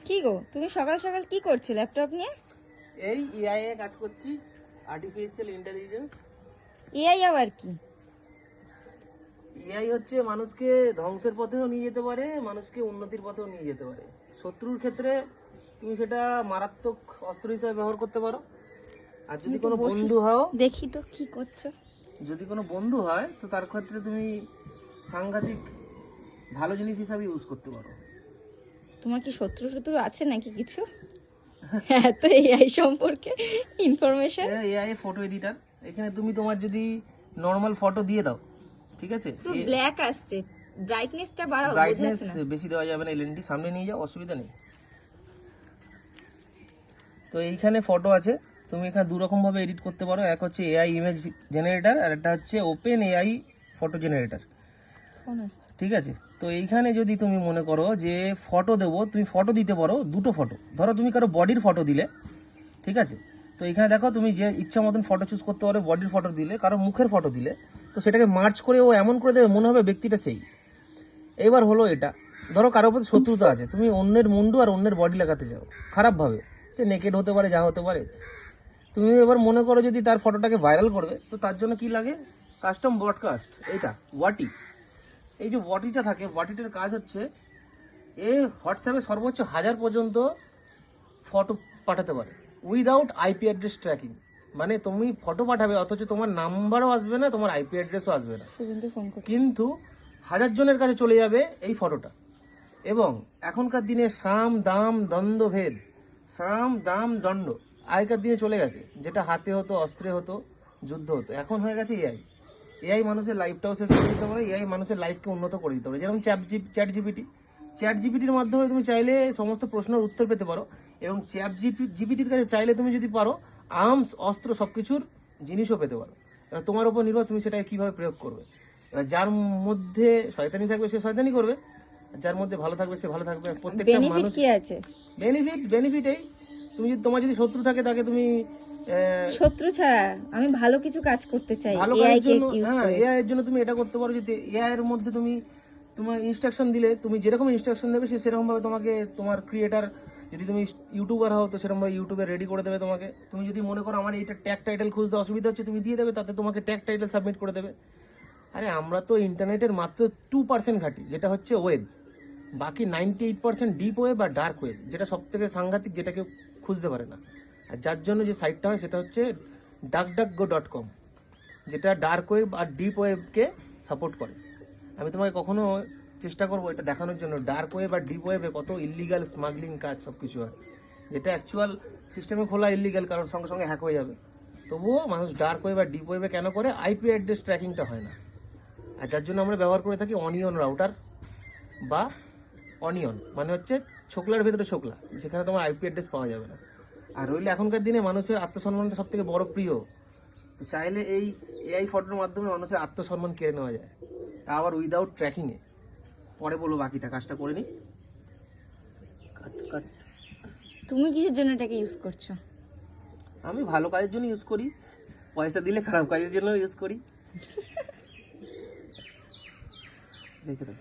কি গো, তুমি সকাল সকাল কি করছো ল্যাপটপ নিয়ে? এই এআই এ কাজ করছি, আর্টিফিশিয়াল ইন্টেলিজেন্স। এআই আবার কি? এআই হচ্ছে মানুষকে ধ্বংসের পথেও নিয়ে যেতে পারে, মানুষকে উন্নতির পথেও নিয়ে যেতে পারে। শত্রুর ক্ষেত্রে তুমি সেটা মারাত্মক অস্ত্র হিসেবে ব্যবহার করতে পারো। আর যদি কোনো বন্ধু হও, দেখি তো কি করছো। যদি কোনো বন্ধু হয় তো তার ক্ষেত্রে তুমি সাংঘাতিক ভালো জিনিস হিসাবে ইউজ করতে পারো। তোমার কি শত্রু শত্রু আছে নাকি কিছু? হ্যাঁ, তো এআই সম্পর্কে ইনফরমেশন। AI photo editor. এখানে তুমি তোমার যদি নর্মাল ফটো দিয়ে দাও, ঠিক আছে, পুরো ব্ল্যাক আসছে, ব্রাইটনেসটা বাড়াও, বোঝা ব্রাইটনেস যাচ্ছে না। বেশি দেওয়া যাবে না, এলএনডি সামনে নিয়ে যাও, অসুবিধা নেই। তো এইখানে ফটো আছে, তুমি এখানে দু রকম ভাবে এডিট করতে পারো। এক হচ্ছে এআই ইমেজ জেনারেটর, আর একটা হচ্ছে open AI photo generator, phone আসছে। ঠিক আছে। তো এইখানে যদি তুমি মনে করো যে ফটো দেবো, তুমি ফটো দিতে পারো দুটো ফটো। ধরো তুমি কারো বডির ফটো দিলে, ঠিক আছে, তো এখানে দেখো তুমি যে ইচ্ছা মতন ফটো চুজ করতে পারো। বডির ফটো দিলে, কারো মুখের ফটো দিলে, তো সেটাকে মার্চ করে ও এমন করে দেবে মনে হবে ব্যক্তিটা সেই। এবার হলো এটা, ধরো কারোর প্রতি শত্রুতা আছে, তুমি অন্যের মুন্ডু আর অন্যের বডি লাগাতে যাও খারাপভাবে, সে নেকেড হতে পারে, যা হতে পারে। তুমি এবার মনে করো যদি তার ফটোটাকে ভাইরাল করবে, তো তার জন্য কি লাগে, কাস্টম ব্রডকাস্ট। এইটা ওয়াটি, এই যে ওয়াটিটা থাকে, ওয়াটিটার কাজ হচ্ছে এ হোয়াটসঅ্যাপে সর্বোচ্চ 1000 পর্যন্ত ফটো পাঠাতে পারে উইদাউট আইপি অ্যাড্রেস ট্র্যাকিং। মানে তুমি ফটো পাঠাবে অথচ তোমার নাম্বারও আসবে না, তোমার আইপি অ্যাড্রেসও আসবে না, কিন্তু 1000 জনের কাছে চলে যাবে এই ফটোটা। এবং এখনকার দিনে সাম দাম দণ্ড ভেদ, সাম দাম দণ্ড আগেকার দিনে চলে গেছে, যেটা হাতে হতো, অস্ত্রে হতো, যুদ্ধ হতো, এখন হয়ে গেছে এআই। এআই মানুষের লাইফটাও শেষ করে দিতে পারে, এআই মানুষের লাইফকে উন্নত করে দিতে পারে। যেরকম চ্যাট জিপিটির মাধ্যমে তুমি চাইলে সমস্ত প্রশ্নের উত্তর পেতে পারো, এবং জিপিটির কাছে চাইলে তুমি যদি পারো আর্মস, অস্ত্র, সবকিছুর জিনিসও পেতে পারো। এবার তোমার উপর নির্ভর তুমি সেটাকে কিভাবে প্রয়োগ করবে। এবার যার মধ্যে শয়তানি থাকবে সে শয়তানি করবে, যার মধ্যে ভালো থাকবে সে ভালো থাকবে। প্রত্যেকটা মানুষ কি আছে? বেনিফিট এই, তুমি যদি, তোমার যদি শত্রু থাকে তাকে তুমি শত্রু ছাড়া আমি ভালো কিছু কাজ করতে চাই ভালো এআই কাজের কে জন্য, ইউজ হ্যাঁ, করে। এআই এর জন্য তুমি এটা করতে পারো যে এআই এর মধ্যে তুমি তোমার ইনস্ট্রাকশন দিলে, তুমি যেরকম ইনস্ট্রাকশন দেবে সে সেরকম ভাবে তোমাকে, তোমার ক্রিয়েটার, যদি তুমি ইউটিউবার হও তো সেরকম ভাবে ইউটিউবে রেডি করে দেবে তোমাকে। তুমি যদি মনে করো আমার এইটা ট্যাগ টাইটেল খুঁজতে অসুবিধা হচ্ছে, তুমি দিয়ে দেবে, তাতে তোমাকে ট্যাগ টাইটেল সাবমিট করে দেবে। আরে আমরা তো ইন্টারনেটের মাত্র 2% ঘাঁটি, যেটা হচ্ছে ওয়েব। বাকি 98% ডিপ ওয়েব আর ডার্ক ওয়েব, যেটা সব থেকে সাংঘাতিক, যেটা কেউ খুঁজতে পারে না। আর যার জন্য যে সাইটটা হয় সেটা হচ্ছে duckduckgo.com, যেটা ডার্ক ওয়েব আর ডিপ ওয়েবকে সাপোর্ট করে। আমি তোমাকে কখনো চেষ্টা করবো এটা দেখানোর জন্য, ডার্ক ওয়েব আর ডিপ ওয়েবে কত ইলিগাল স্মাগলিং কাজ সব কিছু হয়, যেটা অ্যাকচুয়াল সিস্টেমে খোলা ইলিগাল, কারণ সঙ্গে সঙ্গে হ্যাক হয়ে যাবে। তবুও মানুষ ডার্ক ওয়েব আর ডিপ ওয়েবে কেন করে, আইপি অ্যাড্রেস ট্র্যাকিংটা হয় না। আর যার জন্য আমরা ব্যবহার করে থাকি অনিয়ন রাউটার, বা অনিয়ন মানে হচ্ছে ছোকলার ভেতরে ছোকলা, যেখানে তোমার আইপি অ্যাড্রেস পাওয়া যাবে না। আর রইলে এখনকার দিনে মানুষের আত্মসম্মানটা সব থেকে বড় প্রিয়, তো চাইলে এই এআই ফটোর মাধ্যমে মানুষের আত্মসম্মান কেড়ে নেওয়া যায়, তা আবার উইদাউট ট্র্যাকিংয়ে। পরে বলবো বাকিটা, কাজটা করে নি। তুমি কিসের জন্য এটাকে ইউজ করছো? আমি ভালো কাজের জন্য ইউজ করি, পয়সা দিলে খারাপ কাজের জন্য ইউজ করি। দেখে দাও।